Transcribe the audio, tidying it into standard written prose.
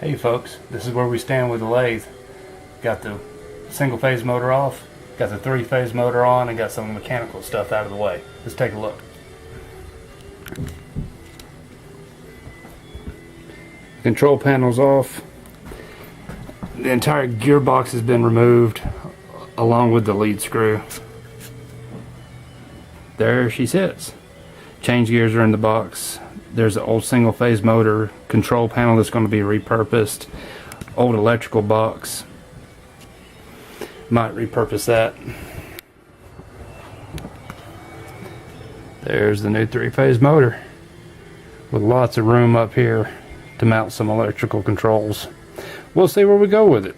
Hey folks, this is where we stand with the lathe. Got the single phase motor off, got the 3-phase motor on, and got some mechanical stuff out of the way. Let's take a look. Control panel's off. The entire gearbox has been removed along with the lead screw. There she sits. Change gears are in the box. There's an old single phase motor control panel that's going to be repurposed. Old electrical box. Might repurpose that. There's the new 3-phase motor with lots of room up here to mount some electrical controls. We'll see where we go with it.